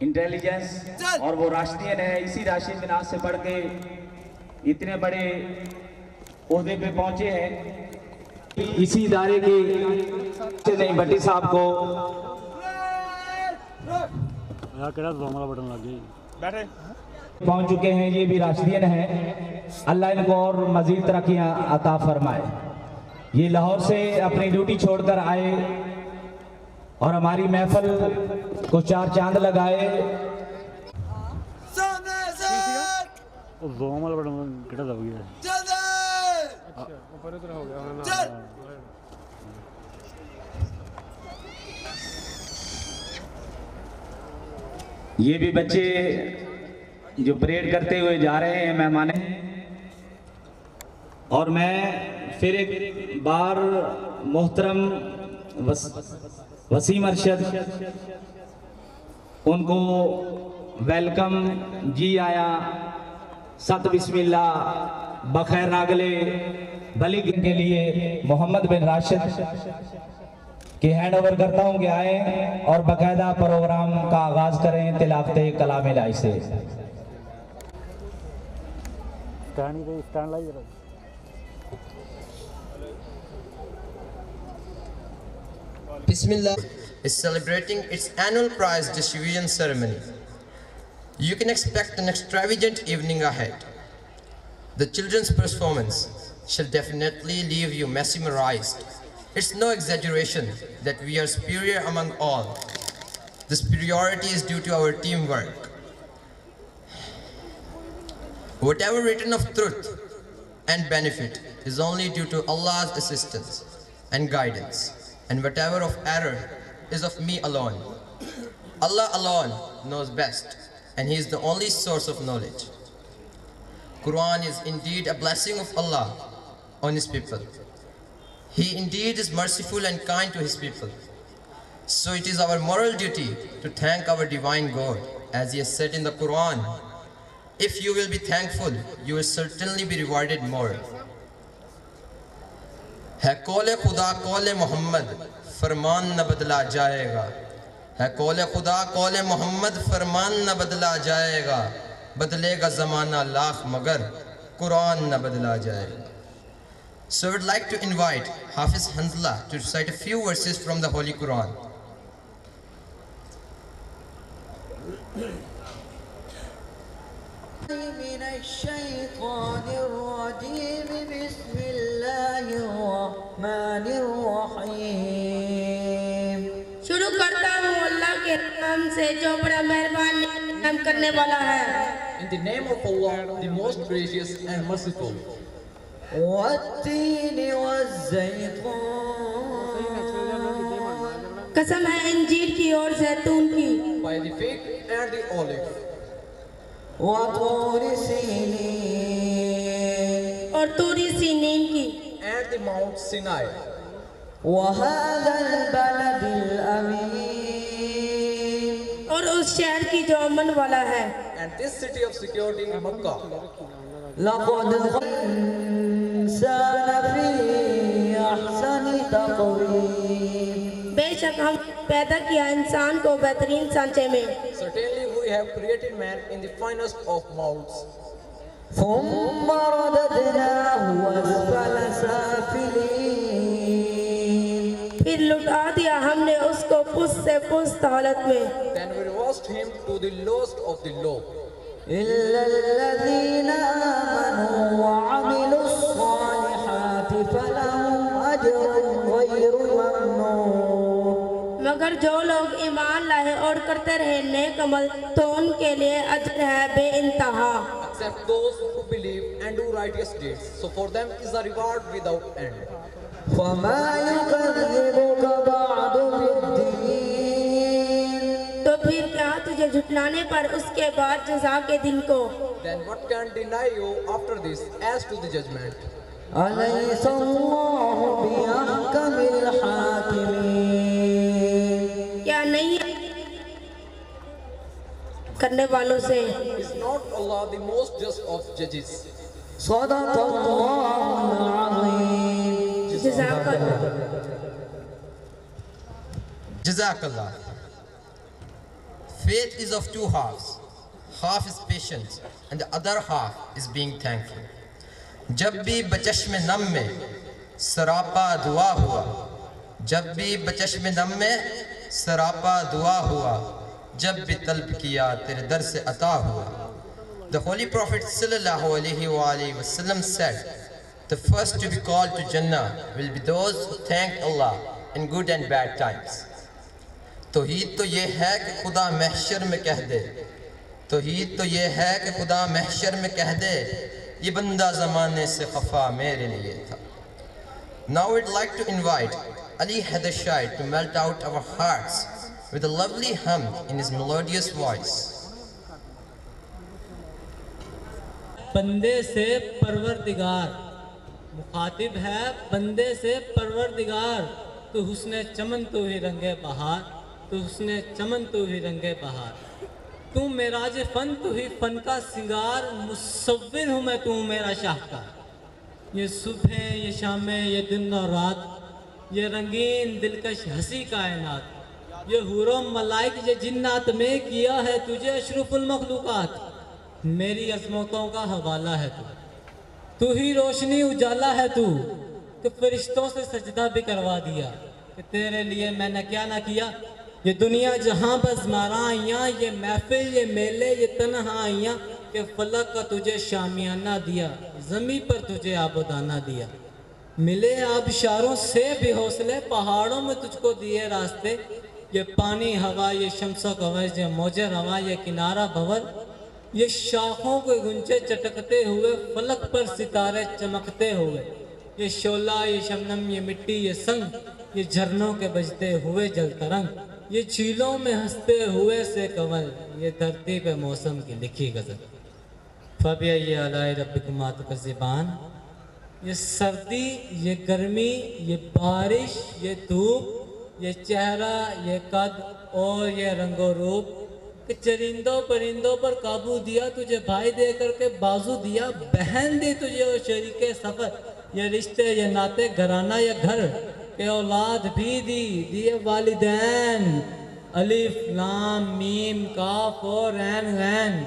Intelligence और वो राष्ट्रीय है। इसी राशि मिनाज से पढ़ के इतने बड़े ओहदे पे पहुंचे हैं। इसी इदारे के नहीं भट्टी साहब को बटन लग गई बैठे पहुंच चुके हैं। ये भी राष्ट्रीय हैं। अल्लाह इनको और मजीद तरक्कियां अता फरमाए। ये लाहौर से अपनी ड्यूटी छोड़कर आए और हमारी महफिल को चार चांद लगाए। बटन दब गया ये भी बच्चे जो परेड करते हुए जा रहे हैं मेहमान। और मैं फिर एक बार मोहतरम वसीम अरशद उनको वेलकम जी आया सत बिस्मिल्लाह बखैर नागले भली के लिए मोहम्मद बिन राशिद के हैंड ओवर करता हूं कि आए और बाकायदा प्रोग्राम का आगाज करें तिलावते कलाम इलाही से। Bismillah is celebrating its annual prize distribution ceremony. You can expect an extravagant evening ahead. The children's performance shall definitely leave you mesmerized. It's no exaggeration that we are superior among all. The superiority is due to our teamwork. Whatever written of truth and benefit is only due to Allah's assistance and guidance, and whatever of error is of me alone. Allah alone knows best, and He is the only source of knowledge. Quran is indeed a blessing of Allah on His people. He indeed is merciful and kind to His people. So it is our moral duty to thank our divine God, as He has said in the Quran, if you will be thankful, you will certainly be rewarded more. है कौले खुदा कौले मोहम्मद फरमान न बदला जाएगा। है कौले खुदा कौले मोहम्मद फरमान न बदला जाएगा। बदलेगा ज़माना लाख मगर कुरान न बदला जाएगा। So I would like to invite Hafiz Hanzla to recite a few verses from the Holy Quran. शुरू करता हूँ अल्लाह के नाम से जो बड़ा मेहरबान रहम करने वाला है। In the name of Allah, the most gracious and merciful. कसम है इंजीर की और जैतून की। By the fig and the olive. और तूरी सीनीन की। And the Mount Sinai. और उस शहर की जो अमन वाला है। And this city of security in Makkah. बेशक हम पैदा किया इंसान को बेहतरीन सांचे में। Certainly we have created man in the finest of mouths. फिर लुटा दिया हमने उसको पुस्त से पुस्त हालत में। Then we reversed him to the lowest of the low. मगर जो लोग ईमान लाए और करते रहे नेक अमल तो उनके लिए अजर है बेइंतहा। Except those who believe and do righteous deeds, so for them is a reward without end. तो फिर क्या तुझे झुटलाने पर उसके बाद जज़ा के दिन को। Then what can deny you after this as to the judgment? क्या नहीं करने वालों से। Is not Allah the most just of judges? Jazakallah. Faith is of two halves. Half is patience and the other half is being thankful. जब भी बचश्म नम में सरापा दुआ हुआ, जब भी बचश्म नम में सरापा दुआ हुआ, जब भी तलब किया तेरे दर से अता हुआ. The Holy Prophet sallallahu alaihi wasallam said, the first to be called to Jannah will be those who thank Allah in good and bad times. तौहीद तो ये है कि खुदा महशर में कह दे, तौहीद तो ये है कि खुदा महशर में कह दे, ये बंदा ज़माने से खफा मेरे लिए था. Now we'd like to invite Ali Hadashai to melt out our hearts with a lovely hymn in his melodious voice. बंदे से परवरदिगार, मुखातिब है बंदे से परवरदिगार, तू हुस्ने चमन तू ही रंगे बहार, तू हुस्ने चमन तू ही रंगे बहार, तू मेराज फन तू ही फन का सिंगार, मुसव्विर हूँ मैं तू मेरा शाहकार. ये सुबह ये शामें ये दिन और रात, ये रंगीन दिलकश हंसी कायनात, ये हुरो मलाइक ये जिन्नात में किया है तुझे अशरफुल मखलूकात. मेरी अजमतों का हवाला है तू ही रोशनी उजाला है तू, तो फरिश्तों से सजदा भी करवा दिया कि तेरे लिए मैंने क्या ना किया. ये दुनिया जहाँ बस माराइयाँ, ये महफिल ये मेले ये तन्हाइयाँ, के फलक का तुझे शामियाना दिया, ज़मीं पर तुझे आबोदाना दिया. मिले आबशारों से भी हौसले, पहाड़ों में तुझको दिए रास्ते, ये पानी हवा ये शम्सो कवच ये मौजे रवा ये किनारा भंवर, ये शाखों के गुंचे चटकते हुए फलक पर सितारे चमकते हुए, ये शोला ये शबनम ये मिट्टी ये संग, ये झरनों के बजते हुए जल तरंग, ये झीलों में हंसते हुए से कंवल, ये धरती पे मौसम की लिखी गजल. फबिया ये अलाई रब्बिकुमा तुकज़्ज़िबान, ये सर्दी ये गर्मी ये बारिश ये धूप, ये चेहरा ये कद और ये रंगो रूप, कि चरिंदों परिंदों पर काबू दिया तुझे भाई दे करके बाजू दिया, बहन दी तुझे और शरीके सफ़र, ये रिश्ते ये नाते घराना ये घर, के औलाद भी दिए वालिदैन, अलिफ लाम मीम काफ और ऐन गैन,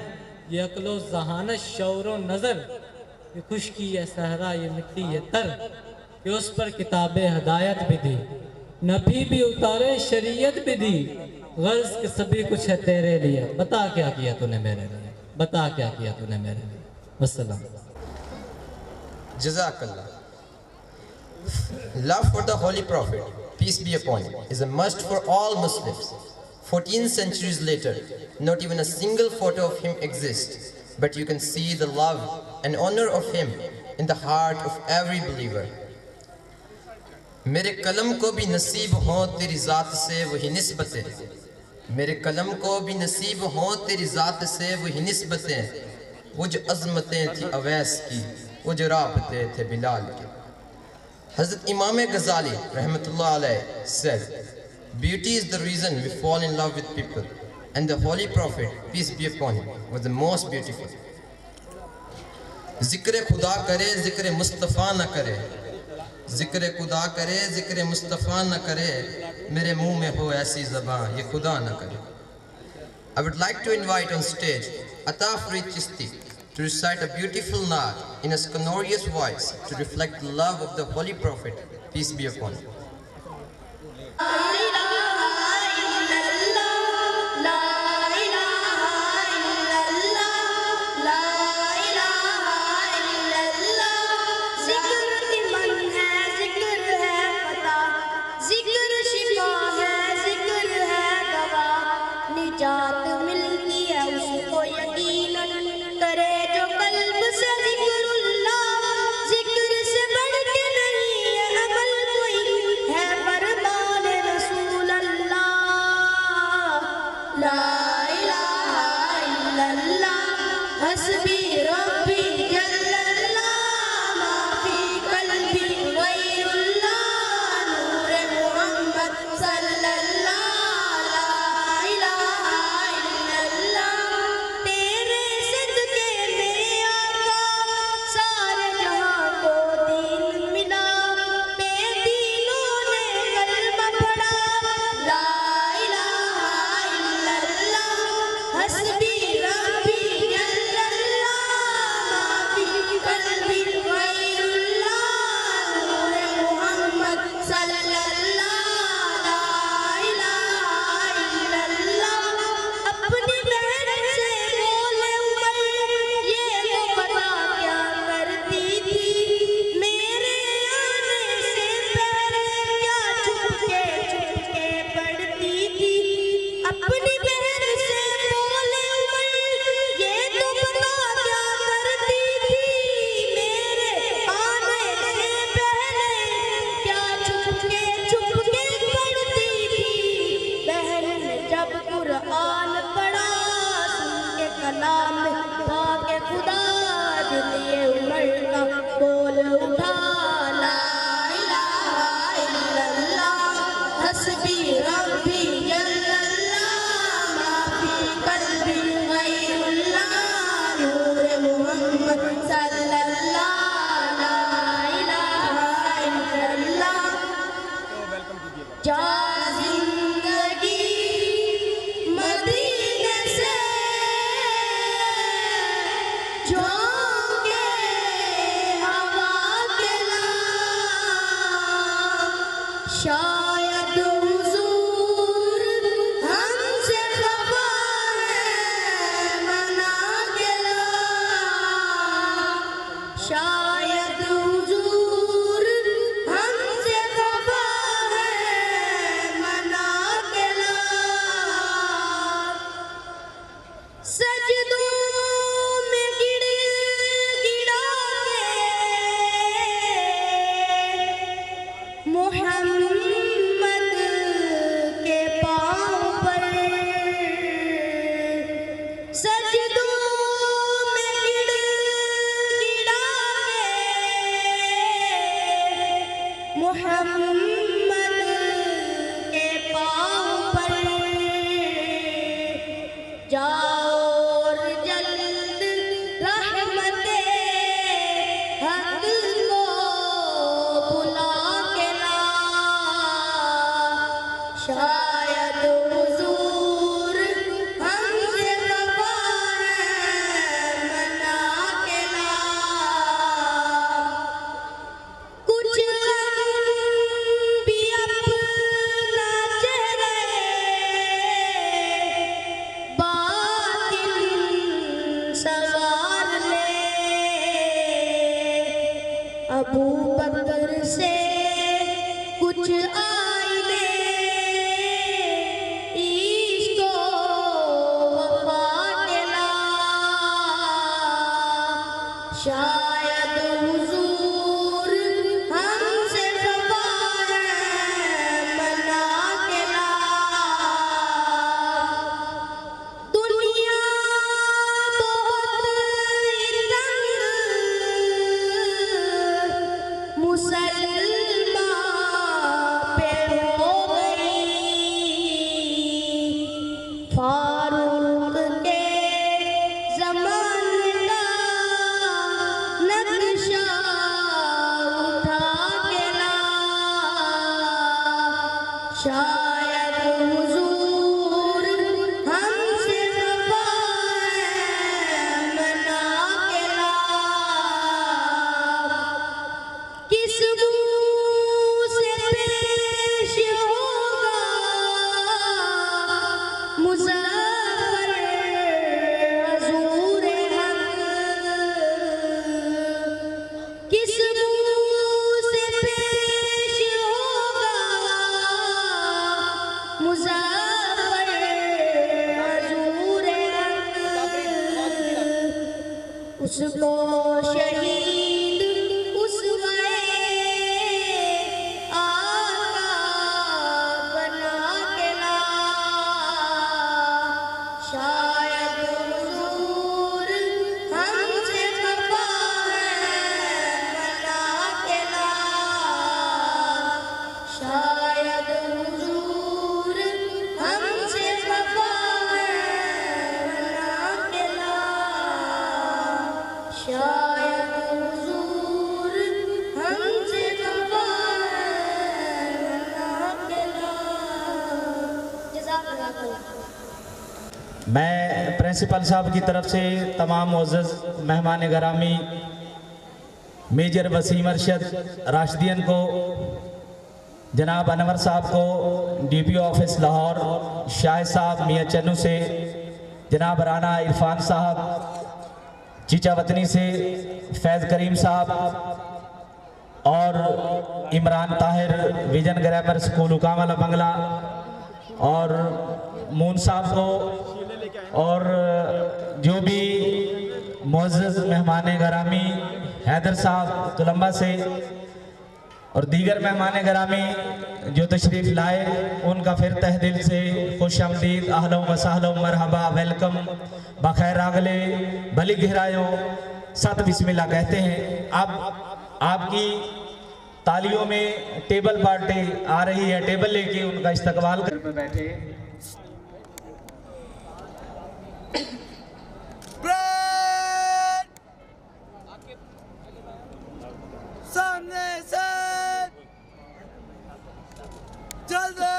ये अक्लो ज़हानत शौर व नज़र, ये खुशकी ये सहरा ये मिट्टी ये तर, कि उस पर किताबे हदायत भी दी, नबी भी उतारे शरीयत भी दी, गर्ज के सभी कुछ है तेरे लिए, बता क्या किया तूने मेरे लिए, बता क्या किया तूने मेरे लिए. वस्सलाम. Jazakallah. Love for the Holy Prophet, peace be upon him, is a must for all Muslims. 14 centuries later, not even a single photo of him exists, but you can see the love and honor of him in the heart of every believer. मेरे कलम को भी नसीब हो तेरी ज़ात से वही निस्बतें, मेरे कलम को भी नसीब हो तेरी ज़ात से वही निस्बतें, वो जो अज़मतें थी अवैस की, वो जो राबते थे बिलाल के. Hazrat Imam Ghazali rahmatullah alayhi said, beauty is the reason we fall in love with people, and the Holy Prophet, peace be upon him, was the most beautiful. ज़िक्र खुदा करे ज़िक्र मुस्तफ़ा न करे, ज़िक्र खुदा करे ज़िक्र मुस्तफ़ा न करे, मेरे मुंह में हो ऐसी ज़बान ये खुदा न करे. I would like to invite on stage Ata Farid Chishti to recite a beautiful naat in a sonorous voice to reflect the love of the Holy Prophet, peace be upon him. शायद हुजूर हमसे खफा है मना के ला, शायद हुजूर हमसे खफा है मना के ला। सजदों में गिड़ गिड़ा के मोहम्मद के पाँव पर, सजदों में गिड़ गिड़ा के मोहम्मद के पाँव पर, जाओ और जल्द रहमते हक को बुला के ला, शायद हुजूर हमसे खफा है मना के ला। कुछ भी अपना चेहरे बातिन सवार ले, अबू बकर से कुछ आईने इश्क वफा के ला, शायद हुजूर हमसे खफा है मना के ला। दुनिया बहुत तंग मुसलमान पे हो गई, फारूक के ज़माने का नक्शा उठा के ला, शायद हुजूर हमसे खफा है मना के ला। किस मुँह से पेश होगा मुज़फ़्फ़र हुज़ूर हक़, किस मुँह से पेश होगा मुज़फ़्फ़र हुज़ूर हक़, उसको शहीद आका बना के ला, शायद हुजूर हमसे खफा है मना के ला, शायद हुजूर हमसे खफा है मना के ला, शायद हुजूर हमसे खफा है मना के ला। जज़ाकल्लाह खैर। मैं प्रिंसिपल साहब की तरफ से तमाम मुअज़्ज़ज़ मेहमान गरामी मेजर वसीम अरशद राशिदीन को, जनाब अनवर साहब को DPO ऑफिस लाहौर, शाह साहब मियाँ चन्नू से, जनाब राना इरफान साहब चीचा वतनी से, फैज़ करीम साहब और Imran Tahir vision grammar school उकामला बंगला, और मून साहब को, और जो भी मुअज़्ज़ज़ मेहमान गरामी हैदर साहब कोलंबा से और दीगर मेहमान गरामी जो तशरीफ़ लाए, उनका फिर तह दिल से खुश आमदीद, अहलो व सहलो मरहबा, वेलकम, बखैर आगले, भली गहरायों, सत बिस्मिल्लाह कहते हैं। अब आपकी तालियों में टेबल पार्टी आ रही है, टेबल लेके उनका इस्तकबाल कर बैठे। सामने से जल्दी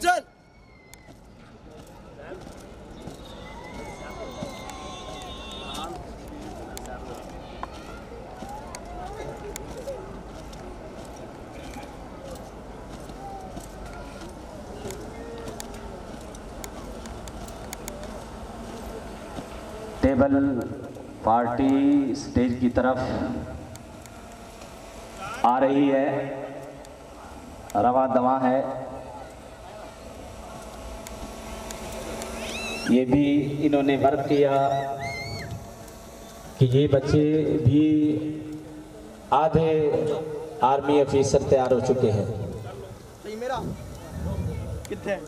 चल। नोटेबल पार्टी स्टेज की तरफ आ रही है, रवा दवा है। ये भी इन्होंने वर्क किया कि ये बच्चे भी आधे आर्मी ऑफिसर तैयार हो चुके हैं। मेरा कितने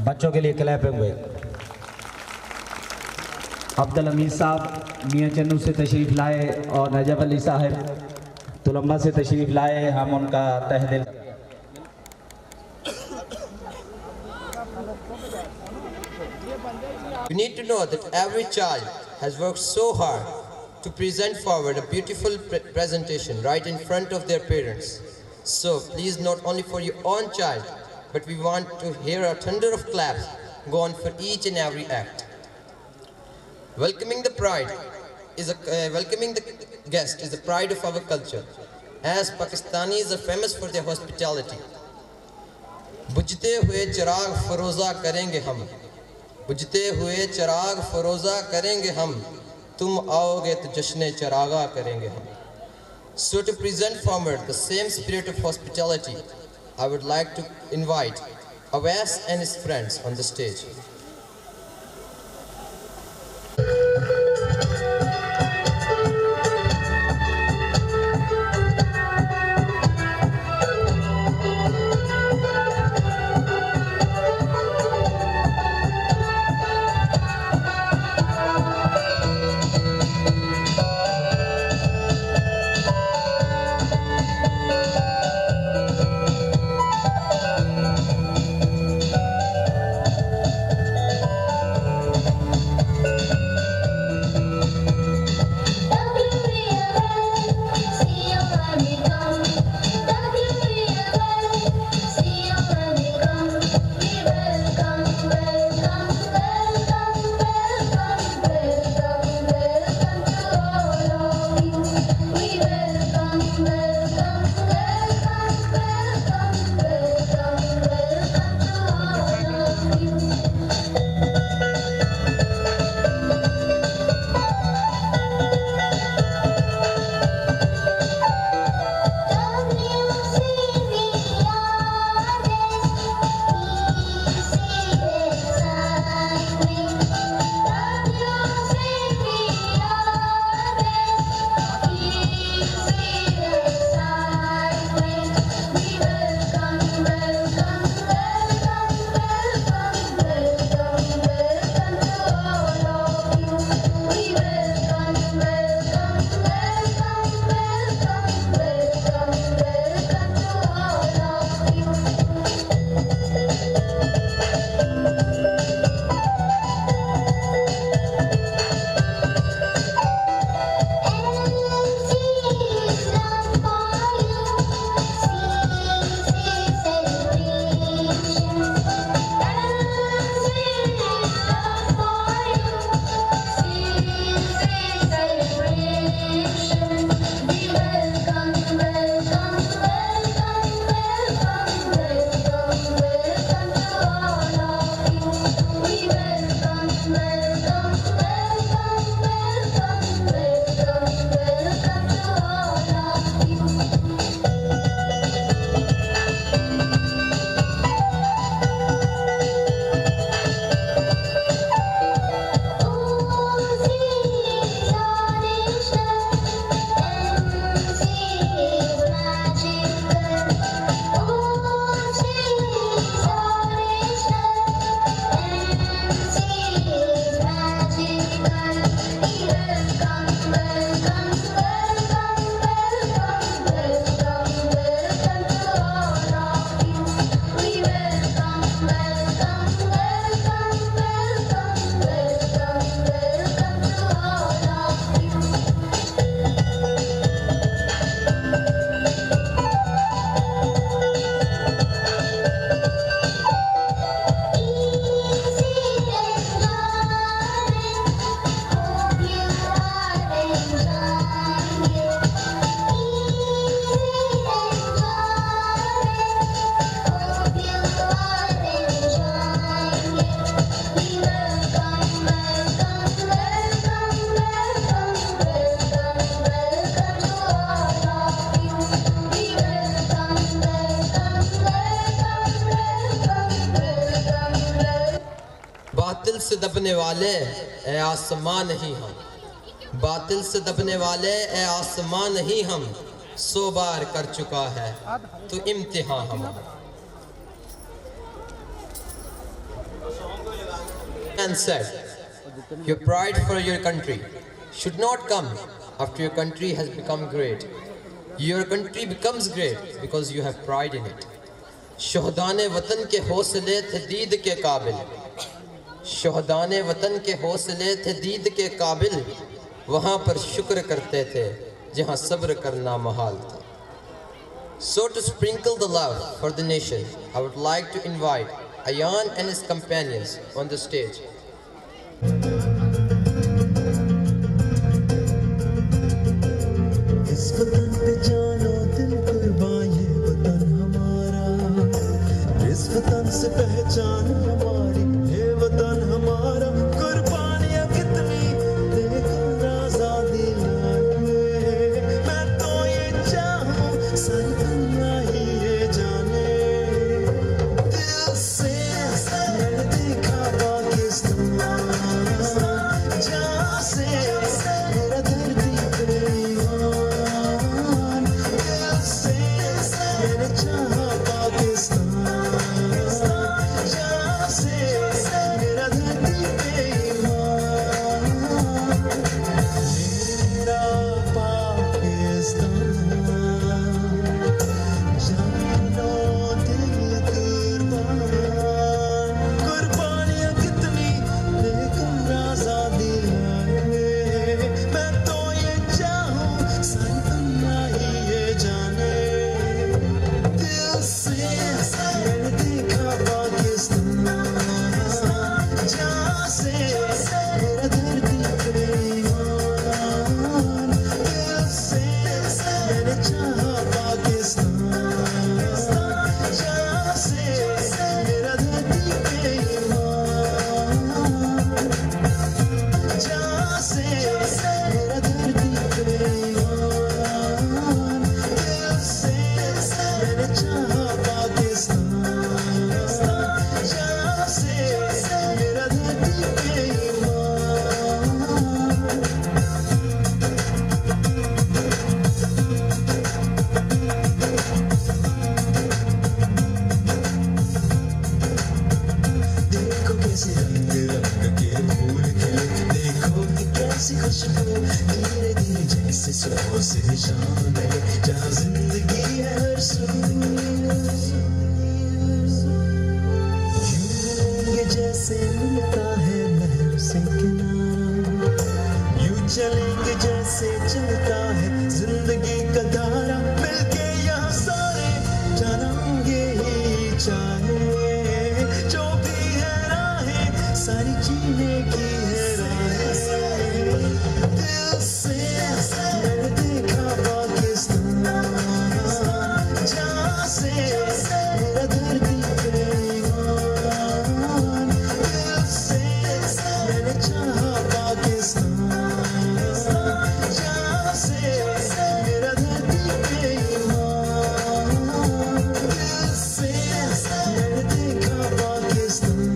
बच्चों के लिए क्लैपिंग हुए। अब्दुल हमीद साहब मियाँ चन्नू से तशरीफ़ लाए और नजब अली साहब तुलम्बा से तशरीफ़ लाए, हम उनका तहे दिल। You need to know that every child has worked so hard to present forward a beautiful presentation right in front of their parents. So please, not only for your own child, but we want to hear a thunder of claps go on for each and every act. Welcoming the guest is the pride of our culture, as Pakistanis are famous for their hospitality. बुझते हुए चिराग फरोज़ा करेंगे हम, बुझते हुए चिराग फरोज़ा करेंगे हम, तुम आओगे तो जश्न चिरागा करेंगे हम. So to present forward the same spirit of hospitality, I would like to invite Awais and his friends on the stage. बातिल से दबने वाले ए आसमान नहीं हम, बातिल से दबने वाले ए आसमान नहीं हम, 100 बार कर चुका है तो इम्तिहान हमारा। And said, your pride for your country should not come after your country has become great. Your country becomes great because you have pride in it. शोहदाने वतन के हौसले थे दीद के काबिल, शोहदाने वतन के हौसले थे दीद के काबिल, वहाँ पर शुक्र करते थे जहाँ सब्र करना महाल था। So to sprinkle the love for the nation, I would like to invite Ayan and his companions on the stage. इस वतन पे जानो दिल कुर्बान ये वतन हमारा, इस वतन से पहचान हमारी ये वतन हमारा। कुर्बानियाँ कितनी देखो आज़ादी लाए, मैं तो ये चाहूँ सारी दुनिया ही ये जाने। दिल से मैंने देखा पाकिस्तान, जहाँ से मेरा धरती पे ईमान। दिल से मैंने चाहा पाकिस्तान, जहाँ से मेरा धरती पे ईमान। मेरा पाकिस्तान, जानो दिल कुर्बान। कुर्बानियाँ कितनी लेकर आज़ादी लाए, मैं तो ये चाहूँ सारी दुनिया ही ये जाने। दिल से मैंने देखा पाकिस्तान, जहाँ से मेरा धरती पे ईमान। दिल से मैंने चाहा पाकिस्तान, जहाँ से मेरा धरती पे ईमान। जहाँ से मेरा धरती पे ईमान। दिल से मैंने चाहा पाकिस्तान, जहाँ से मेरा धरती पे ईमान। देखो कैसे रंग रंग के फूल खिले, देखो कि कैसी खुशबू धीरे धीरे जैसे सुबह से शाम लगे, जहाँ जिंदगी है हर सू। यूं जैसे मिलता है लहर से किनारा, यूं चलेंगे जैसे चलता है जिंदगी का धारा। मिलके यहाँ सारे जानेंगे ही चाहे, जो भी है राहें सारी जीने की है राहें। दिल से मैंने देखा पाकिस्तान, जहाँ से मेरा धरती पे ईमान। दिल से मैंने चाहा पाकिस्तान, जहाँ से मेरा धरती पे ईमान। दिल से मैंने देखा पाकिस्तान,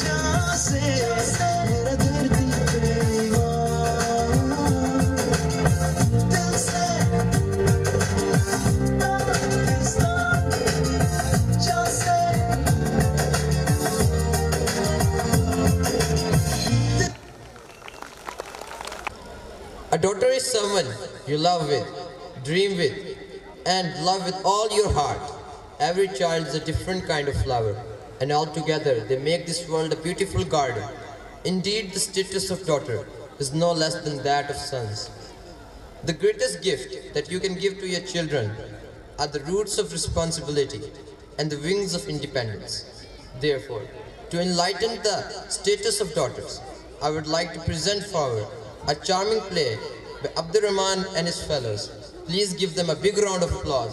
जहाँ से मेरा धरती पे ईमान। दिल से पाकिस्तान, जहाँ से। A daughter is someone you love with, dream with, and love with all your heart. Every child is a different kind of flower, and all together they make this world a beautiful garden. Indeed, the status of daughter is no less than that of sons. The greatest gift that you can give to your children are the roots of responsibility and the wings of independence. Therefore, to enlighten the status of daughters, I would like to present forward a charming play by Abdurrahman and his fellows. Please give them a big round of applause.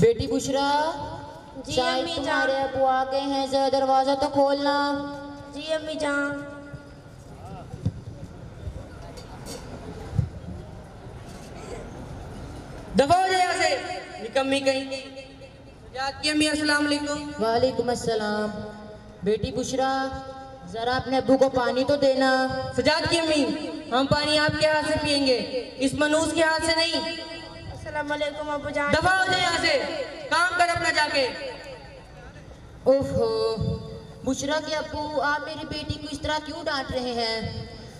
बेटी बुशरा, जी शायद अम्मी तुम्हारे जान। अबू आ गए हैं, जरा दरवाजा तो खोलना। जी अम्मी जान। दफा हो जाए यहाँ से, निकम्मी कहीं की। सजाद की अम्मी, अस्सलाम वालेकुम। वालेकुम अस्सलाम। बेटी बुशरा, जरा अपने अब्बू को पानी तो देना। सजाद की अम्मी, हम पानी आपके हाथ से पियेंगे, इस मनूस के हाथ से नहीं। अस्सलाम वालेकुम अब्बू जान। दफा हो जाए यहाँ से, काम कर अपना जाके। ओहो, बुशरा के अब्बू, आप मेरी बेटी को इस तरह क्यों डांट रहे हैं?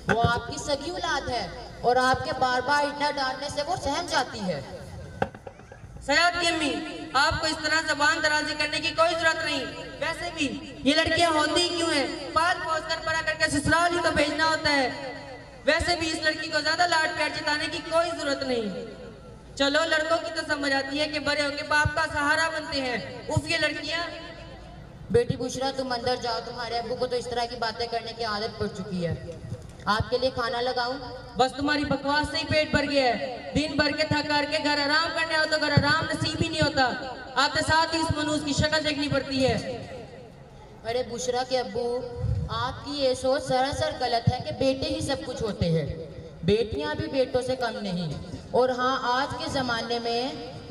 वो आपकी सगी औलाद है और आपके बार बार इतना डांटने से वो सहम जाती है। सजाद की अम्मी, आपको इस तरह जबान दराजी करने की कोई जरूरत नहीं। वैसे भी ये लड़कियां होती ही क्यों हैं? पाल पोस कर बड़ा करके ससुराल ही तो भेजना होता है। वैसे भी इस लड़की को ज्यादा लाड प्यार जताने की कोई जरूरत नहीं। चलो, लड़कों की तो समझ आती है कि बड़े होके बाप का सहारा बनते हैं। उफ, ये लड़कियां। बेटी बुशरा, तुम अंदर जाओ, तुम्हारे अब्बू को तो इस तरह की बातें करने की आदत पड़ चुकी है। आपके लिए खाना लगाऊं? बस तुम्हारी बकवास से ही पेट भर गया है। दिन भर के थक कर के घर आराम करने आओ तो घर आराम नसीब ही नहीं होता। आपके साथ ही इस मनूस की शक्ल देखनी पड़ती है। अरे बुशरा के अब्बू, आपकी ये सोच सरासर गलत है कि बेटे ही सब कुछ होते हैं। बेटियां भी बेटों से कम नहीं। और हाँ, आज के ज़माने में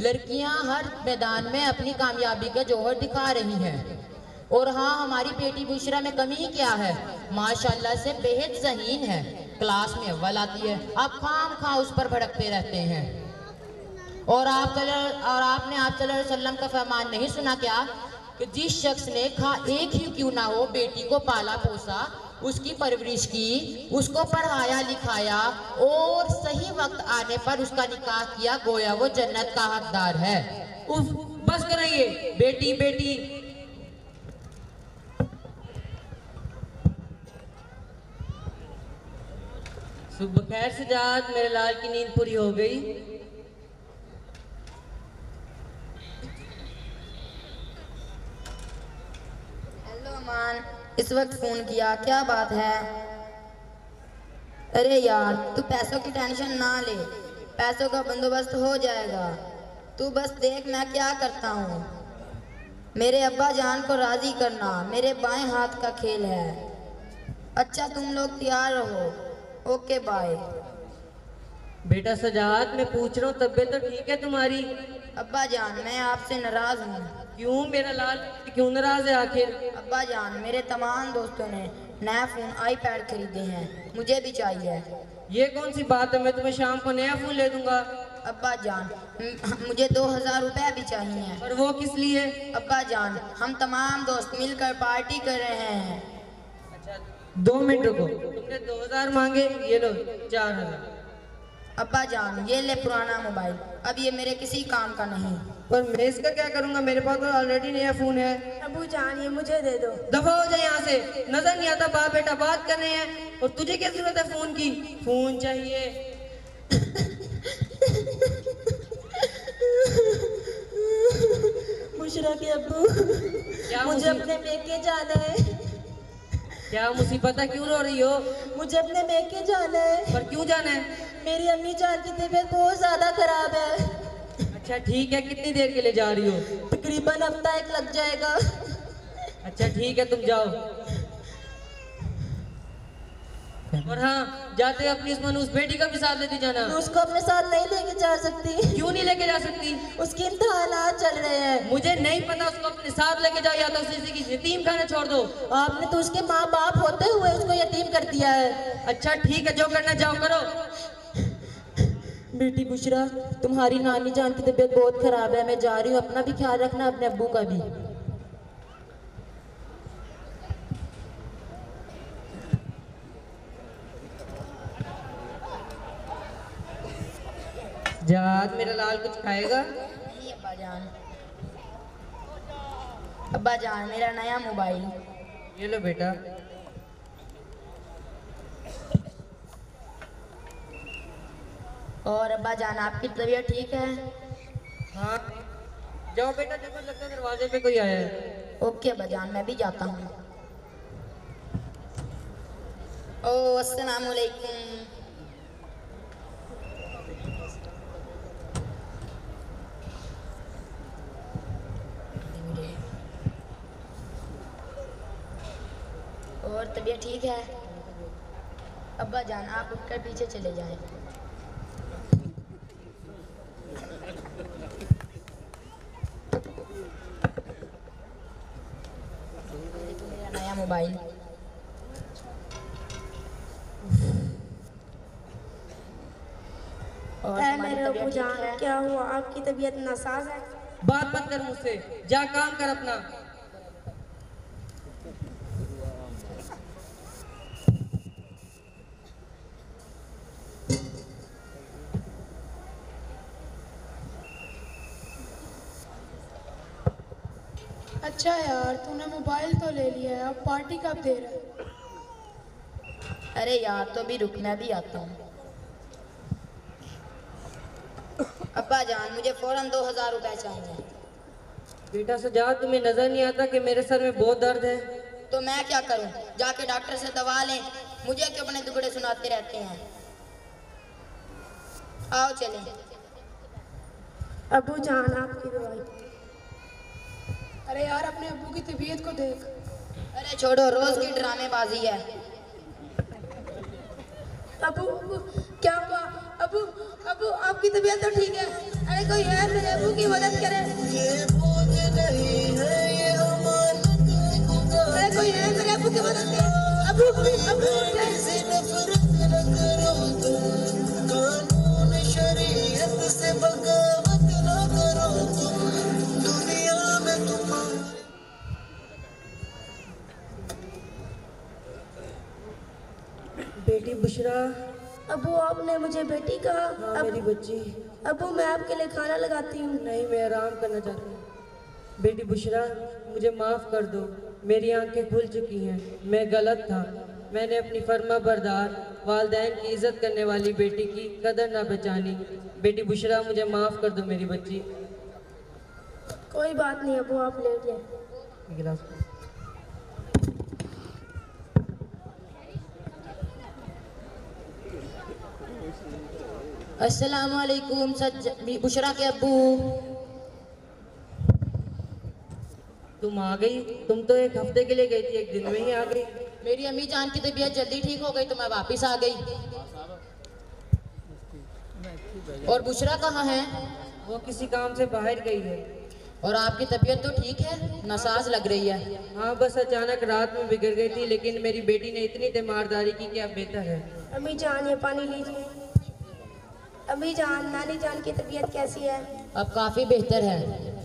लड़कियां हर मैदान में अपनी कामयाबी का जौहर दिखा रही हैं। और हाँ, हमारी बेटी बुशरा में कमी ही क्या है, माशाल्लाह से बेहद ज़हीन है, क्लास में अव्वल आती है। आप खाम उस पर भड़कते रहते हैं। और आपने आप सल्लल्लाहु अलैहि वसल्लम का फरमान नहीं सुना क्या कि जिस शख्स ने एक ही क्यों ना हो बेटी को पाला पोसा, उसकी परवरिश की, उसको पढ़ाया लिखाया और सही वक्त आने पर उसका निकाह किया, गोया वो जन्नत का हकदार है। उफ, बस करिए, बेटी बेटी। सुबह खैर सजाद, मेरे लाल की नींद पूरी हो गई। हेलो अमान, इस वक्त फोन किया, क्या बात है? अरे यार, तू पैसों की टेंशन ना ले, पैसों का बंदोबस्त हो जाएगा। तू बस देख मैं क्या करता हूँ। मेरे अब्बा जान को राजी करना मेरे बाएं हाथ का खेल है। अच्छा, तुम लोग तैयार रहो। Okay bye. बेटा सजाद, मैं पूछ रहा हूँ, तबीयत तो ठीक है तुम्हारी? अब्बा जान, मैं आपसे नाराज हूँ। क्यों मेरा लाल, क्यों नाराज है आखिर? अब्बा जान, मेरे तमाम दोस्तों ने नया फोन आईपैड खरीदे हैं, मुझे भी चाहिए। ये कौन सी बात है, मैं तुम्हें शाम को नया फोन ले दूंगा। अब्बा जान, मुझे 2000 रुपया भी चाहिए। और वो किस लिए? अब्बा जान, हम तमाम दोस्त मिलकर पार्टी कर रहे हैं। 2 मिनट रुको, तुमने 2000 मांगे, ये लो 4000। अब्बा जान, ये ले पुराना मोबाइल, अब ये मेरे किसी काम का नहीं। पर मैं इसका क्या करूंगा, मेरे पास तो ऑलरेडी नया फोन है। अबू जान, ये मुझे दे दो। दफा हो जाए यहाँ से, नजर नहीं आता बाप बेटा बात कर रहे हैं और तुझे क्या जरूरत है फोन की? फोन चाहिए। बुशरा के अब्बू, मुझे अपने मेके जाना है। क्या मुसीबत है, क्यों रो रही हो? मुझे अपने मेके जाना है। पर क्यों जाना है? मेरी अम्मी जान की तबीयत बहुत ज्यादा खराब है। अच्छा ठीक है, कितनी देर के लिए जा रही हो? तकरीबन हफ्ता 1 लग जाएगा। अच्छा ठीक है, तुम जाओ। और हाँ, जाते अपनी इस मनूस बेटी का भी साथ लेती जाना। उसको अपने साथ नहीं लेके जा सकती। क्यों नहीं लेके जा सकती? उसके इम्तिहानात चल रहे हैं। मुझे नहीं पता, उसको अपने साथ लेके जाओ या तो उसे किसी यतीम खाने छोड़ दो। आपने तो उसके माँ बाप होते हुए उसको यतीम कर दिया है। अच्छा ठीक है, जो करना जाओ करो। बेटी बुशरा, तुम्हारी नानी जान की तबीयत बहुत खराब है, मैं जा रही हूँ, अपना भी ख्याल रखना, अपने अब्बू का भी। जाद, मेरा लाल कुछ खाएगा? नहीं अब्बा जान। अब्बा जान, मेरा नया मोबाइल। ये लो बेटा। और अब्बा जान, आपकी तबीयत ठीक है? हाँ जाओ बेटा, देखो लगता है दरवाजे पे कोई आया है। ओके अब्बा जान, मैं भी जाता हूँ। ओ अस्सलाम वालेकुम। तबीयत ठीक है? अब्बा जान आप उठकर पीछे चले जाएं। मेरा नया मोबाइल। मेरे अब्बू जान क्या हुआ? आपकी तबीयत नासाज है? बात मत कर मुझसे, जा काम कर अपना। अच्छा यार, तूने मोबाइल तो ले लिया है, अब पार्टी कब दे रहा है? अरे यार तो भी रुक, मैं भी आता हूँ। अब्बा जान मुझे फौरन 2000 रुपए चाहिए। बेटा सजाद, तुम्हें नजर नहीं आता कि मेरे सर में बहुत दर्द है? तो मैं क्या करूं? जाके डॉक्टर से दवा लें। मुझे क्यों अपने दुखड़े सुनाते रहते हैं? आओ चलें। अब्बू जान आपकी दवाई। अरे यार अपने अब्बू की तबीयत को देख। अरे छोड़ो, रोज की ड्रामेबाजी है। अब्बू क्या हुआ? अब्बू अब्बू आपकी तबीयत तो ठीक है? अरे कोई है मेरे अब्बू की मदद करे। अरे कोई है मेरे अब्बू की मदद करे। अब्बू अब्बू कानून शरीयत से बगावत न करो तुम, दुनिया में तुम। बेटी बुशरा। अब्बू आपने मुझे बेटी कहा? हाँ मेरी बच्ची। अब्बू मैं आपके लिए खाना लगाती हूँ। नहीं, मैं आराम करना चाहती हूँ। बेटी बुशरा, मुझे माफ़ कर दो, मेरी आंखें खुल चुकी हैं, मैं गलत था। मैंने अपनी फर्मा बरदार वालिदैन की इज़्ज़त करने वाली बेटी की कदर ना पहचानी। बेटी बुशरा, मुझे माफ़ कर दो मेरी बच्ची। कोई बात नहीं अब्बू, आप लेट जाए। गिलास अस्सलामुअलैकुम बुशरा के अब्बू। तुम आ गई? तुम तो एक हफ्ते के लिए गई थी, एक दिन में ही आ गई। मेरी अम्मी जान की तबीयत जल्दी ठीक हो गई तो मैं वापस आ गई। और बुशरा कहाँ है? वो किसी काम से बाहर गई है। और आपकी तबीयत तो ठीक है? नासाज लग रही है। हाँ बस अचानक रात में बिगड़ गई थी, लेकिन मेरी बेटी ने इतनी तीमारदारी की कि अब बेहतर है। अम्मी जान ये पानी लीजिए। अम्मी जान, नानी जान की तबीयत कैसी है? अब काफ़ी बेहतर है।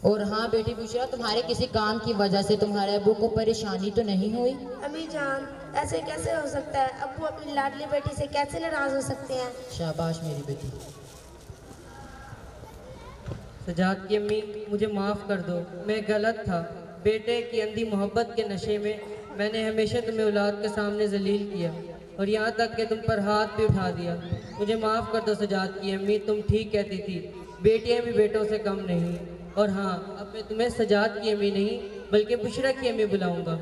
और हाँ बेटी बुशरा, तुम्हारे किसी काम की वजह से तुम्हारे अब्बू को परेशानी तो नहीं हुई? अम्मी जान ऐसे कैसे हो सकता है? अब्बू अपनी लाडली बेटी से कैसे नाराज हो सकते हैं? शाबाश मेरी बेटी। सजाद की अम्मी, मुझे माफ़ कर दो, मैं गलत था। बेटे की अंधी मोहब्बत के नशे में मैंने हमेशा तुम्हें औलाद के सामने जलील किया और यहाँ तक कि तुम पर हाथ भी उठा दिया। मुझे माफ़ कर दो सजाद की अम्मी, तुम ठीक कहती थी, बेटियाँ भी बेटों से कम नहीं। और हाँ, अब मैं तुम्हें सजाद की अम्मी नहीं बल्कि बुशरा की अम्मी बुलाऊंगा।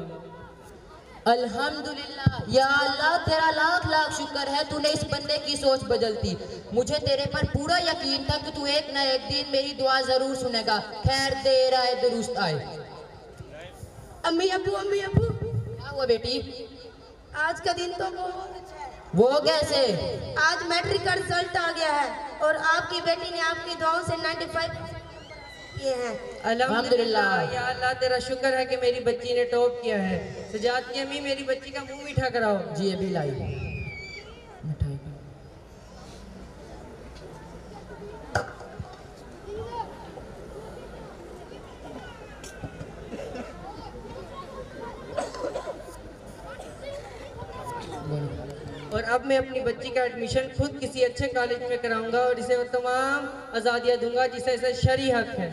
अल्हम्दुलिल्लाह, या अल्लाह तेरा लाख लाख शुक्र है तूने इस बंदे की सोच बदलती। मुझे तेरे पर पूरा यकीन था कि तू एक न एक दिन मेरी दुआ जरूर सुनेगा। खैर देर आए दुरुस्त आए। अम्मी अब्बू, अम्मी अब्बू। क्या हुआ बेटी? आज का दिन तो वो कैसे? आज मैट्रिक का रिजल्ट आ गया है और आपकी बेटी ने आपकी दुआओं से 95 किए हैं। अल्हम्दुलिल्लाह, या अल्लाह तेरा शुक्र है कि मेरी बच्ची ने टॉप किया है। सजाद की अम्मी, मेरी बच्ची का मुंह मीठा कराओ। जी अभी लाई मिठाई। और अब मैं अपनी बच्ची का एडमिशन खुद किसी अच्छे कॉलेज में कराऊंगा और इसे वो तमाम आज़ादियाँ दूंगा जिसे इसे शरई हक है।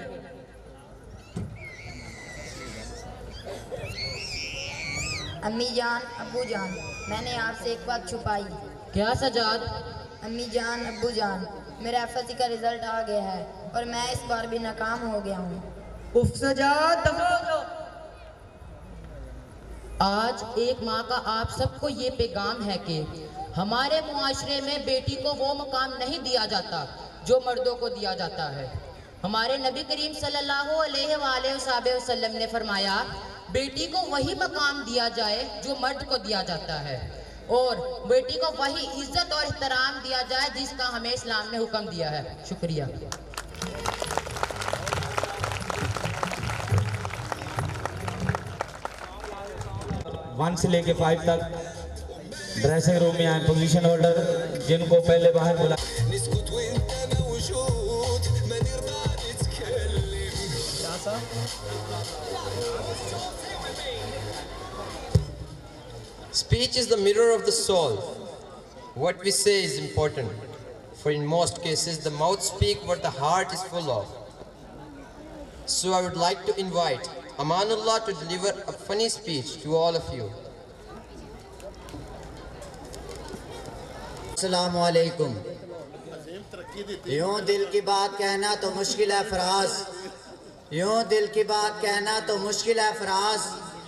अम्मी जान, अब्बू जान, मैंने आपसे एक बात छुपाई। क्या सजाद? अम्मी जान, अब्बू जान, मेरा एफएससी का रिजल्ट आ गया है और मैं इस बार भी नाकाम हो गया हूँ। उफ सजाद, दफा हो जाओ। आज एक माँ का आप सबको ये पैगाम है कि हमारे मुआशरे में बेटी को वो मुकाम नहीं दिया जाता जो मर्दों को दिया जाता है। हमारे नबी करीम सल्लल्लाहु अलैहि वसल्लम ने फरमाया, बेटी को वही मकाम दिया जाए जो मर्द को दिया जाता है, और बेटी को वही इज्जत और एहतराम दिया जाए जिसका हमें इस्लाम ने हुक्म दिया है। शुक्रिया। 1 से लेके 5 तक ड्रेसिंग रूम में आए पोजीशन होल्डर, जिनको पहले बाहर बुला। Speech is the mirror of the soul. What we say is important, for in most cases the mouth speaks what the heart is full of. So I would like to invite Amanullah to deliver a funny speech to all of you. अस्सलामु अलैकुम। यूं दिल की बात कहना तो मुश्किल है फराज, यूं दिल की बात कहना तो मुश्किल है फराज,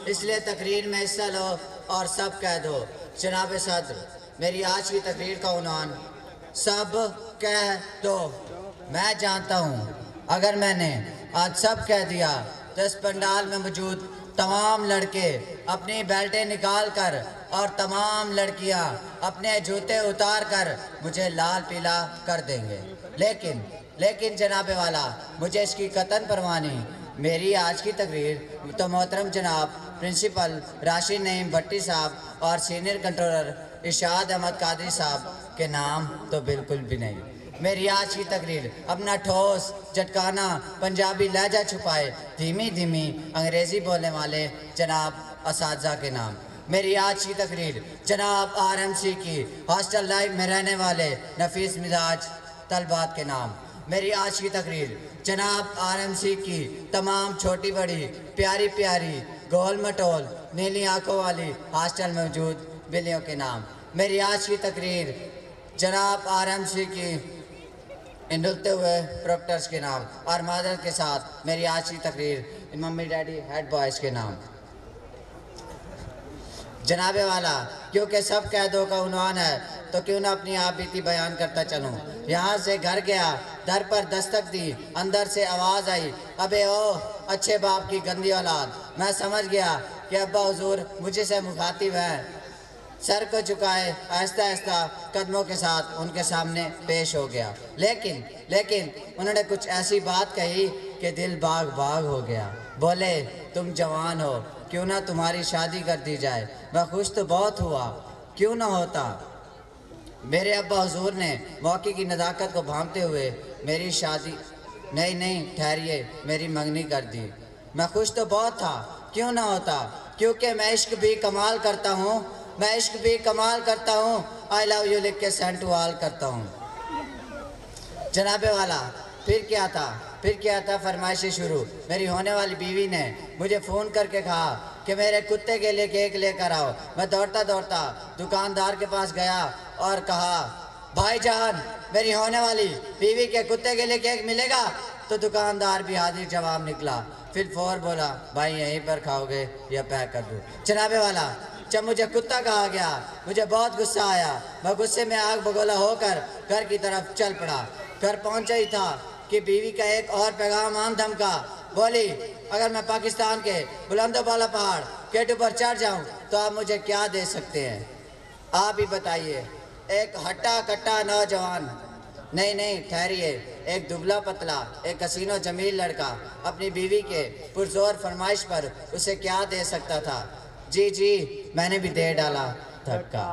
इसलिए तकरीर में हिस्सा लो और सब कह दो। जनाब सदर, मेरी आज की तकरीर का उन्वान सब कह दो। मैं जानता हूँ अगर मैंने आज सब कह दिया तो इस पंडाल में मौजूद तमाम लड़के अपनी बेल्टें निकाल कर और तमाम लड़कियां अपने जूते उतार कर मुझे लाल पीला कर देंगे। लेकिन जनाबे वाला, मुझे इसकी कतन परवाह नहीं। मेरी आज की तकरीर तो मोहतरम जनाब प्रिंसिपल राशिद नईम भट्टी साहब और सीनियर कंट्रोलर इरशाद अहमद कादरी साहब के नाम तो बिल्कुल भी नहीं। मेरी आज की तकरीर अपना ठोस झटकाना पंजाबी लहजा छुपाए धीमी धीमी अंग्रेज़ी बोलने वाले जनाब असातिज़ा के नाम। मेरी आज की तकरीर जनाब RMC की हॉस्टल लाइफ में रहने वाले नफीस मिजाज तलबात के नाम। मेरी आज की तकरीर जनाब RMC की तमाम छोटी बड़ी प्यारी प्यारी गोल मटोल नीली आंखों वाली हॉस्टल में मौजूद बिल्लियों के नाम। मेरी आज की तकरीर जनाब RMC की इन डुलते हुए प्रोक्टर्स के नाम और मादर के साथ मेरी आज की तकरीर इन मम्मी डैडी हेड बॉयज़ के नाम। जनाबे वाला, क्योंकि सब कह दो का उन्वान है तो क्यों ना अपनी आप बीती बयान करता चलूं। यहाँ से घर गया, दर पर दस्तक दी, अंदर से आवाज़ आई, अबे ओ अच्छे बाप की गंदी औलाद। मैं समझ गया कि अब्बा हुजूर मुझे से मुखातिब हैं। सर को झुकाए आहिस्ता आहिस्ता कदमों के साथ उनके सामने पेश हो गया। लेकिन उन्होंने कुछ ऐसी बात कही कि दिल बाग बाग हो गया। बोले, तुम जवान हो, क्यों ना तुम्हारी शादी कर दी जाए। मैं खुश तो बहुत हुआ, क्यों ना होता। मेरे अब्बा हुजूर ने मौके की नज़ाकत को भांपते हुए मेरी शादी नहीं ठहरिए मेरी मंगनी कर दी। मैं खुश तो बहुत था, क्यों ना होता, क्योंकि मैं इश्क भी कमाल करता हूँ, मैं इश्क भी कमाल करता हूँ। आई लव यू लिख के सेंड वाल करता हूँ। जनाबे वाला, फिर क्या था फरमाइशें शुरू। मेरी होने वाली बीवी ने मुझे फ़ोन करके कहा कि मेरे कुत्ते के लिए केक लेकर आओ। मैं दौड़ता दौड़ता दुकानदार के पास गया और कहा, भाईजान मेरी होने वाली बीवी के कुत्ते के लिए केक मिलेगा? तो दुकानदार भी हाजिर जवाब निकला। फिर फौर बोला, भाई यहीं पर खाओगे या पैक कर दूँ? जनाबे वाला, जब मुझे कुत्ता कहा गया मुझे बहुत गुस्सा आया। मैं गुस्से में आग बगोला होकर घर की तरफ चल पड़ा। घर पहुंचा ही था कि बीवी का एक और पैगाम आम धमका। बोली, अगर मैं पाकिस्तान के बुलंदों वाला पहाड़ केटू पर चढ़ जाऊं तो आप मुझे क्या दे सकते हैं? आप ही बताइए। एक हट्टा कट्टा नौजवान, नहीं ठहरिए, एक दुबला पतला एक हसीनो जमील लड़का अपनी बीवी के पुरजोर फरमाइश पर उसे क्या दे सकता था? जी मैंने भी दे डाला धक्का।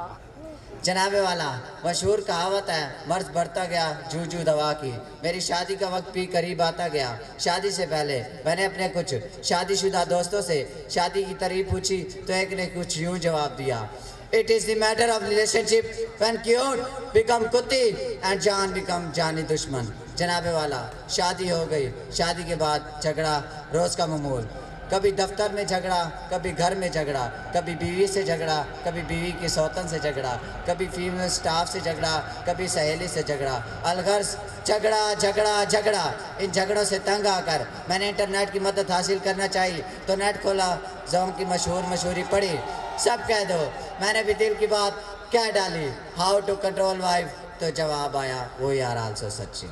जनाबे वाला, मशहूर कहावत है, मर्द बढ़ता गया जू दवा की। मेरी शादी का वक्त भी करीब आता गया। शादी से पहले मैंने अपने कुछ शादीशुदा दोस्तों से शादी की तारीफ पूछी तो एक ने कुछ यूँ जवाब दिया, it is the matter of relationship when cute become कुत्ती एंड जान बिकम जानी दुश्मन। जनाबे वाला, शादी हो गई। शादी के बाद झगड़ा रोज़ का मामूल। कभी दफ्तर में झगड़ा, कभी घर में झगड़ा, कभी बीवी से झगड़ा, कभी बीवी के सौतन से झगड़ा, कभी फीमेल स्टाफ से झगड़ा, कभी सहेली से झगड़ा। अलगर्ज झगड़ा। इन झगड़ों से तंग आकर मैंने इंटरनेट की मदद हासिल करना चाहिए तो नेट खोला, जों की मशहूरी पढ़ी। सब कह दो, मैंने भी दिल की बात कह डाली। हाउ टू कंट्रोल वाइफ, तो जवाब आया, वो यार आल्सो सच्ची।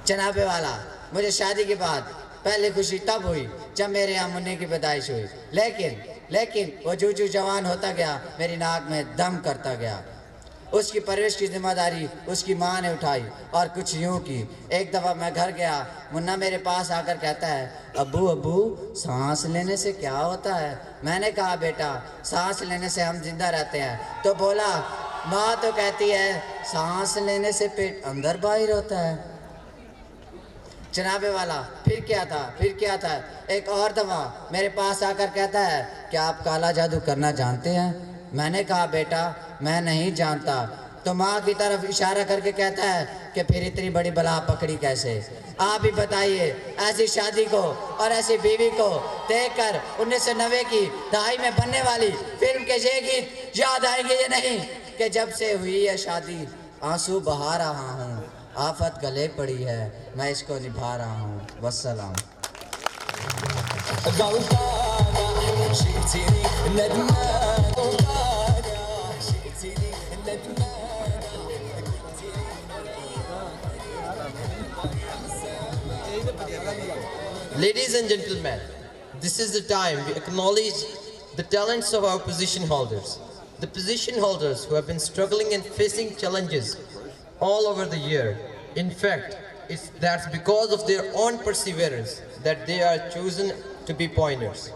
जनाबे वाला, मुझे शादी के बाद पहले खुशी तब हुई जब मेरे यहाँ मुन्ने की पैदाइश हुई, लेकिन वो जू जवान होता गया, मेरी नाक में दम करता गया। उसकी परवरिश की जिम्मेदारी उसकी माँ ने उठाई और कुछ यूँ की। एक दफ़ा मैं घर गया, मुन्ना मेरे पास आकर कहता है, अब्बू सांस लेने से क्या होता है? मैंने कहा, बेटा सांस लेने से हम जिंदा रहते हैं। तो बोला, माँ तो कहती है सांस लेने से पेट अंदर बाहर होता है। जनाबे वाला फिर क्या था? एक और दफ़ा मेरे पास आकर कहता है, क्या आप काला जादू करना जानते हैं? मैंने कहा, बेटा मैं नहीं जानता। तो माँ की तरफ इशारा करके कहता है कि फिर इतनी बड़ी बला पकड़ी कैसे? आप ही बताइए, ऐसी शादी को और ऐसी बीवी को देखकर 1990 की दहाई में बनने वाली फिल्म के ये गीत याद आएंगे ये नहीं कि जब से हुई है शादी आंसू बहा रहा हूँ, आफत गले पड़ी है मैं इसको निभा रहा हूँ। वस्सलाम। Ladies and gentlemen, this is the time we acknowledge the talents of our position holders. The position holders who have been struggling and facing challenges all over the year. In fact, that's because of their own perseverance that they are chosen to be pioneers.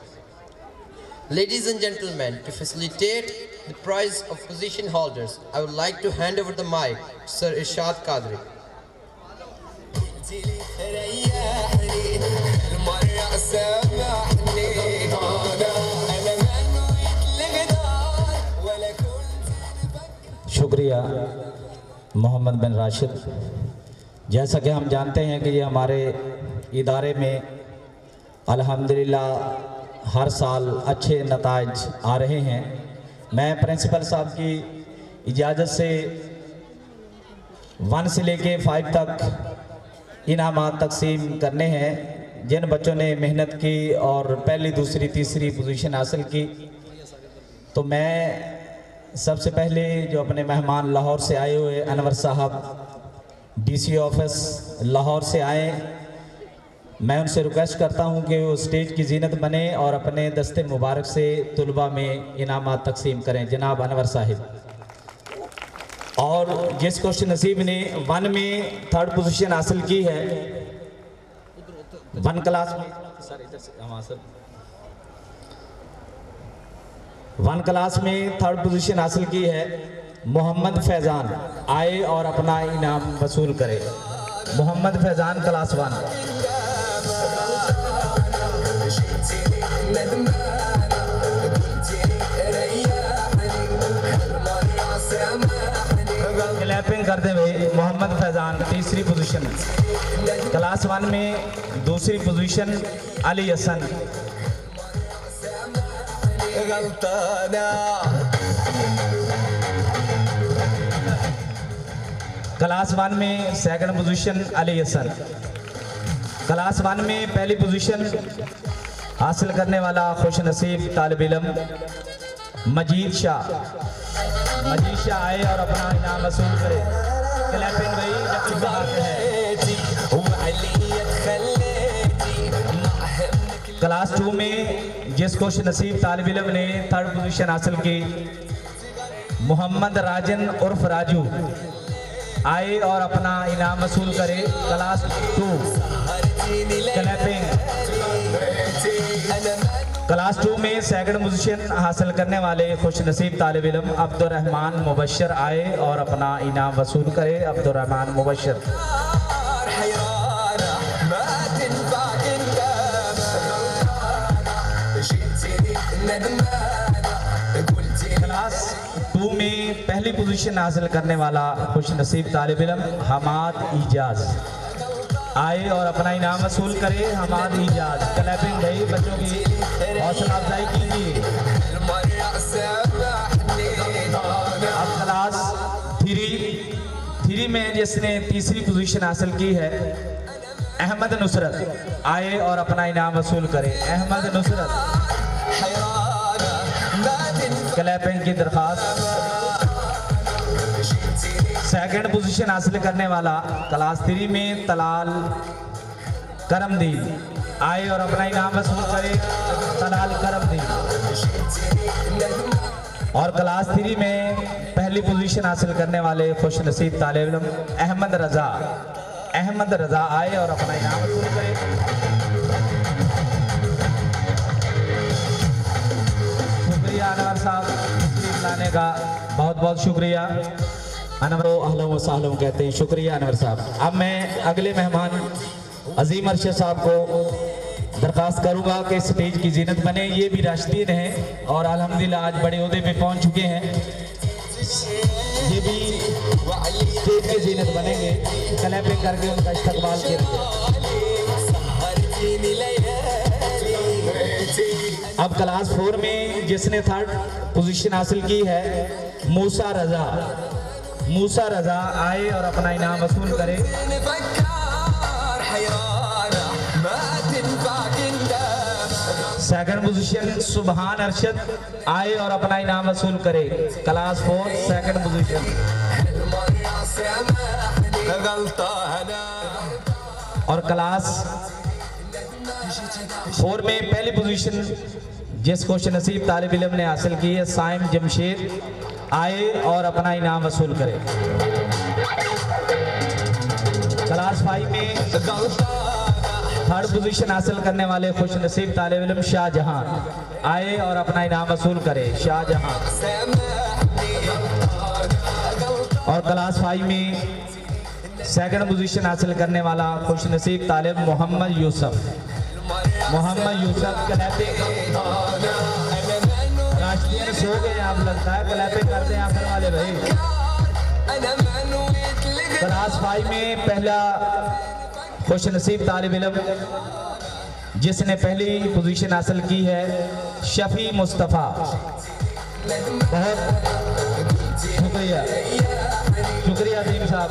Ladies and gentlemen, to facilitate the prize of position holders, I would like to hand over the mic to Sir Irshad Qadri. शुक्रिया मोहम्मद बिन राशिद। जैसा कि हम जानते हैं कि ये हमारे इदारे में अल्हम्दुलिल्लाह हर साल अच्छे नताइज आ रहे हैं। मैं प्रिंसिपल साहब की इजाज़त से 1 से लेके 5 तक इनामात तकसीम करने हैं। जिन बच्चों ने मेहनत की और पहली, दूसरी, तीसरी पोजीशन हासिल की, तो मैं सबसे पहले जो अपने मेहमान लाहौर से आए हुए अनवर साहब डीसी ऑफिस लाहौर से आए, मैं उनसे रिक्वेस्ट करता हूं कि वो स्टेज की जीनत बने और अपने दस्ते मुबारक से तुलबा में इनामात तकसीम करें। जनाब अनवर साहिब। और जिस क्वेश्चन नसीब ने 1 में 3rd पोजीशन हासिल की है, 1 क्लास में 1 क्लास में 3rd पोजीशन हासिल की है, मोहम्मद फैज़ान आए और अपना इनाम वसूल करे। मोहम्मद फैज़ान क्लास 1। क्लैपिंग करते हुए मोहम्मद फैज़ान 3री पोजीशन, क्लास 1 में 2री पोजीशन अली हसन। क्लास 1 में 2nd position Ali Hasan. Class 1 में पहली पोजीशन हासिल करने वाला खुश नसीब तालिब इल्म मजीद शाह आए और अपना इनाम वसूल करे। क्लैपिंग रही जबकि बात है। क्लास 2 में जिस खुश नसीब तालिब इल्म ने 3rd पोजीशन हासिल की, मोहम्मद राजन उर्फ राजू आए और अपना इनाम वसूल करे। क्लास 2। क्लैपिंग। क्लास 2 में 2nd पोजीशन हासिल करने वाले खुश नसीब तालिब इल्म अब्दुर्रहमान मुबशर आए और अपना इनाम वसूल करे। अब्दुर्रहमान मुबशर। क्लास 2 में पहली पोजीशन हासिल करने वाला खुश नसीब तालिब इल्म हमाद इजाज आए और अपना इनाम वसूल करे। हमाद इजाज। क्लैपिंग भाई, बच्चों की हौसला अफजाई कीजिए। अब क्लास 3 में जिसने 3री पोजीशन हासिल की है, अहमद नुसरत आए और अपना इनाम वसूल करे। अहमद नुसरत। क्लैपिंग की दरखास्त। 2nd पोजीशन हासिल करने वाला क्लास 3 में तलाल करमदीन आए और अपना इनाम वसूल करे। तलाल करमदीन। और क्लास 3 में पहली पोजीशन हासिल करने वाले खुश नसीब तालिब इल्म अहमद रजा आए और अपना इनाम वसूल करे। शुक्रिया अनवर साहब, तशरीफ लाने का बहुत बहुत शुक्रिया। अनवर अहलन व सहलन कहते हैं, शुक्रिया अनवर साहब। अब मैं अगले मेहमान अजीम अरशद साहब को दरख्वास्त करूंगा कि स्टेज की जीनत बने। ये भी राशिदीन हैं और अल्हम्दुलिल्लाह आज बड़े ओहदे पे पहुंच चुके हैं। ये भी स्टेज की जीनत बनेंगे। क्लैपिंग करके उनका इस्तकबाल करेंगे। अब क्लास 4 में जिसने 3rd पोजीशन हासिल की है मूसा रजा आए और अपना इनाम वसूल करे। सेकंड पोजीशन सुबहान अरशद आए और अपना इनाम वसूल करे। Class 4 second position. और क्लास 4 में पहली पोजीशन जिस खुश नसीब तालिब इल्म ने हासिल की है साइम जमशेद आए और अपना इनाम वसूल करे। क्लास 5 में 3rd पोजीशन हासिल करने वाले खुश नसीब तालिब इल्म शाहजहां आए और अपना इनाम वसूल करे। शाहजहां। और क्लास 5 में 2nd पोजीशन हासिल करने वाला खुश नसीब तालिब मोहम्मद यूसुफ कहते राष्ट्रीय सो गए आप, लगता है क्लैपिंग करते हैं आखिर वाले भाई। क्लास 5 में पहला खुश नसीब तालिब इल्म जिसने पहली पोजीशन हासिल की है शफी मुस्तफ़ा। बहुत शुक्रिया अजीम साहब।